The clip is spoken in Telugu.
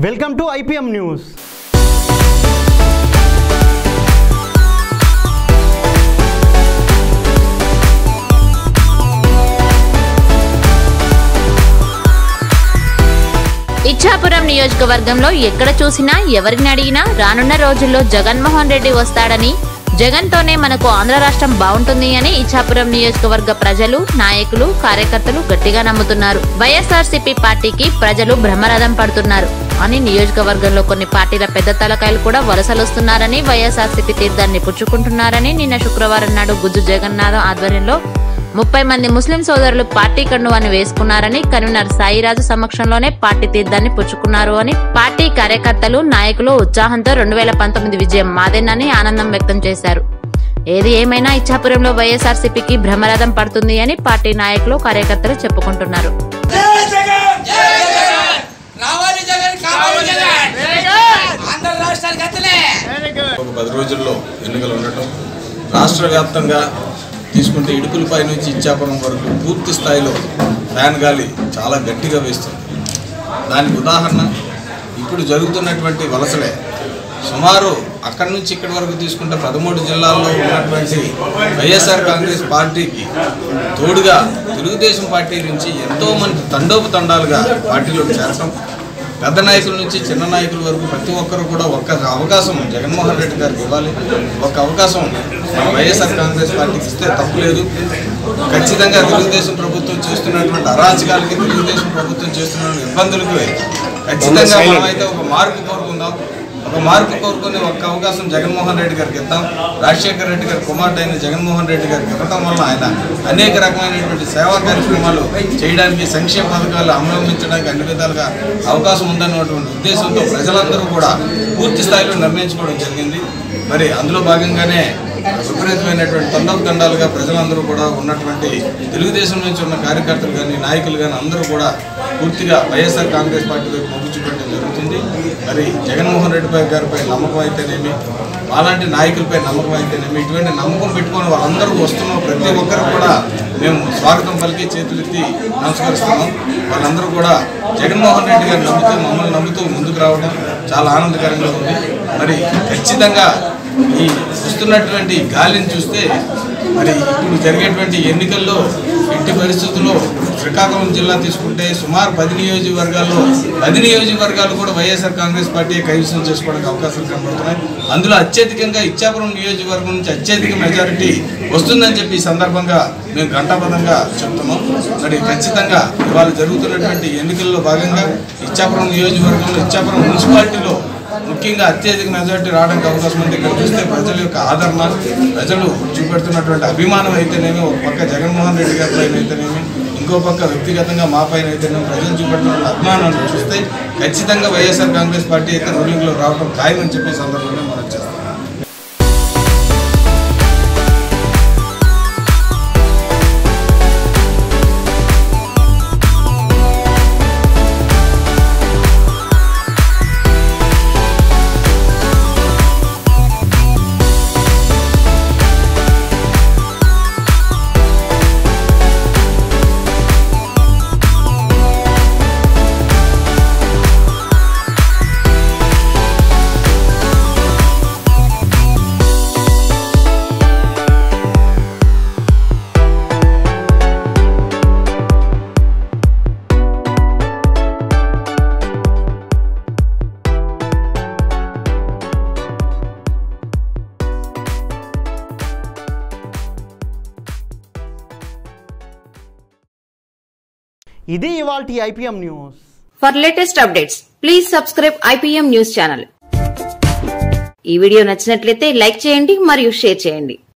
Welcome to IPM news. Ichchapuram నియోజకవర్గంలో ఎక్కడ చూసినా ఎవరిని అడిగినా రానున్న రోజుల్లో జగన్మోహన్ రెడ్డి వస్తాడని, జగన్తోనే మనకు ఆంధ్ర రాష్ట్రం బాగుంటుంది అని ఇచ్చాపురం నియోజకవర్గ ప్రజలు, నాయకులు, కార్యకర్తలు గట్టిగా నమ్ముతున్నారు. వైఎస్ఆర్సీపీ పార్టీకి ప్రజలు బ్రహ్మరథం పడుతున్నారు అని నియోజకవర్గంలో కొన్ని పార్టీల పెద్ద తలకాయలు కూడా వలసలొస్తున్నారని, వైఎస్ఆర్సీపీ తీర్థాన్ని పుచ్చుకుంటున్నారని నిన్న శుక్రవారం నాడు గుజ్జు జగన్నాథం ఆధ్వర్యంలో 30 మంది ముస్లిం సోదరులు పార్టీ కండువాన్ని వేసుకున్నారని, కన్వీనర్ సాయిరాజు సమక్షంలోనే పార్టీ తీర్థాన్ని పుచ్చుకున్నారు అని పార్టీ కార్యకర్తలు, నాయకులు ఉత్సాహంతో 2019 విజయం మాదేనని ఆనందం వ్యక్తం చేశారు. ఏది ఏమైనా ఇచ్చాపురంలో వైఎస్ఆర్సీపీకి బ్రహ్మరథం పడుతుంది అని పార్టీ నాయకులు, కార్యకర్తలు చెప్పుకుంటున్నారు. 10 రోజుల్లో ఎన్నికలు ఉండటం, రాష్ట్ర వ్యాప్తంగా తీసుకుంటే ఇడుపులపై నుంచి ఇచ్చాపురం వరకు పూర్తి స్థాయిలో ఫ్యాన్ గాలి చాలా గట్టిగా వేస్తుంది. దానికి ఉదాహరణ ఇప్పుడు జరుగుతున్నటువంటి వలసలే. సుమారు అక్కడి నుంచి ఇక్కడి వరకు తీసుకుంటే 13 జిల్లాల్లో ఉన్నటువంటి వైఎస్ఆర్ కాంగ్రెస్ పార్టీకి తోడుగా తెలుగుదేశం పార్టీ నుంచి ఎంతోమంది తండోపతండాలుగా పార్టీలోకి చేరటం, పెద్ద నాయకుల నుంచి చిన్న నాయకుల వరకు ప్రతి ఒక్కరు కూడా ఒక్క అవకాశం జగన్మోహన్ రెడ్డి గారికి ఇవ్వాలి, ఒక అవకాశం వైఎస్ఆర్ కాంగ్రెస్ పార్టీకి ఇస్తే తప్పులేదు. ఖచ్చితంగా తెలుగుదేశం ప్రభుత్వం చేస్తున్నటువంటి అరాచకాలకి, తెలుగుదేశం ప్రభుత్వం చేస్తున్న ఇబ్బందులకు ఖచ్చితంగా మనమైతే ఒక మార్పు కోరుకుందాం. ఒక మార్పు కోరుకుని ఒక్క అవకాశం జగన్మోహన్ రెడ్డి గారికి ఇద్దాం. రాజశేఖర రెడ్డి గారి కుమార్తె అయిన జగన్మోహన్ రెడ్డి గారికి ఇవ్వటం వల్ల ఆయన అనేక రకమైనటువంటి సేవా కార్యక్రమాలు చేయడానికి, సంక్షేమ పథకాలు అవలంబించడానికి అన్ని విధాలుగా అవకాశం ఉందన్నటువంటి ఉద్దేశంతో ప్రజలందరూ కూడా పూర్తి స్థాయిలో నిర్ణయించుకోవడం జరిగింది. మరి అందులో భాగంగానే విపరీతమైనటువంటి తండోపతండాలుగా ప్రజలందరూ కూడా ఉన్నటువంటి తెలుగుదేశం నుంచి ఉన్న కార్యకర్తలు కానీ, నాయకులు కానీ అందరూ కూడా పూర్తిగా వైఎస్ఆర్ కాంగ్రెస్ పార్టీ వైపు మొగ్గు చూపడం జరుగుతుంది. మరి జగన్మోహన్ రెడ్డి గారిపై నమ్మకం అయితేనేమి, అలాంటి నాయకులపై నమ్మకం అయితేనేమి, ఇటువంటి నమ్మకం పెట్టుకొని వాళ్ళందరూ వస్తున్న ప్రతి ఒక్కరు కూడా మేము స్వాగతం పలికి చేతులెత్తి నమస్కరిస్తున్నాం. వాళ్ళందరూ కూడా జగన్మోహన్ రెడ్డి గారిని నమ్ముతూ, మమ్మల్ని నమ్ముతూ ముందుకు రావడం చాలా ఆనందకరంగా ఉంది. మరి ఖచ్చితంగా ఈ వస్తున్నటువంటి గాలిని చూస్తే మరి ఇప్పుడు జరిగేటువంటి ఎన్నికల్లో ఎట్టి పరిస్థితుల్లో శ్రీకాకుళం జిల్లా తీసుకుంటే సుమారు 10 నియోజకవర్గాలు కూడా వైఎస్ఆర్ కాంగ్రెస్ పార్టీ కైవసం చేసుకోవడానికి అవకాశాలు కనబడుతున్నాయి. అందులో అత్యధికంగా ఇచ్చాపురం నియోజకవర్గం నుంచి అత్యధిక మెజారిటీ వస్తుందని చెప్పి ఈ సందర్భంగా మేము ఘంటాపథంగా చెప్తున్నాం. మరి ఖచ్చితంగా ఇవాళ జరుగుతున్నటువంటి ఎన్నికల్లో భాగంగా ఇచ్చాపురం నియోజకవర్గంలో, ఇచ్చాపురం మున్సిపాలిటీలో ముఖ్యంగా అత్యధిక మెజారిటీ రావడానికి అవకాశం ఉంది. ఇక్కడ చూస్తే ప్రజల యొక్క ఆదరణ, ప్రజలు చూపెడుతున్నటువంటి అభిమానం అయితేనేమి, ఒక పక్క జగన్మోహన్ రెడ్డి గారి పైన అయితేనేమి, ఇంకో పక్క వ్యక్తిగతంగా మా పైన అయితేనేమి ప్రజలు చూపెడుతున్న అభిమానాన్ని చూస్తే ఖచ్చితంగా వైఎస్ఆర్ కాంగ్రెస్ పార్టీ అయితే రూలింగ్లో రావడం ఖాయమని చెప్పే సందర్భంగా మనం చేస్తాం. ఇది ఇవాల్టి IPM news. For latest updates, please subscribe IPM news channel. ఈ వీడియో నచ్చినట్లయితే లైక్ చేయండి మరియు షేర్ చేయండి.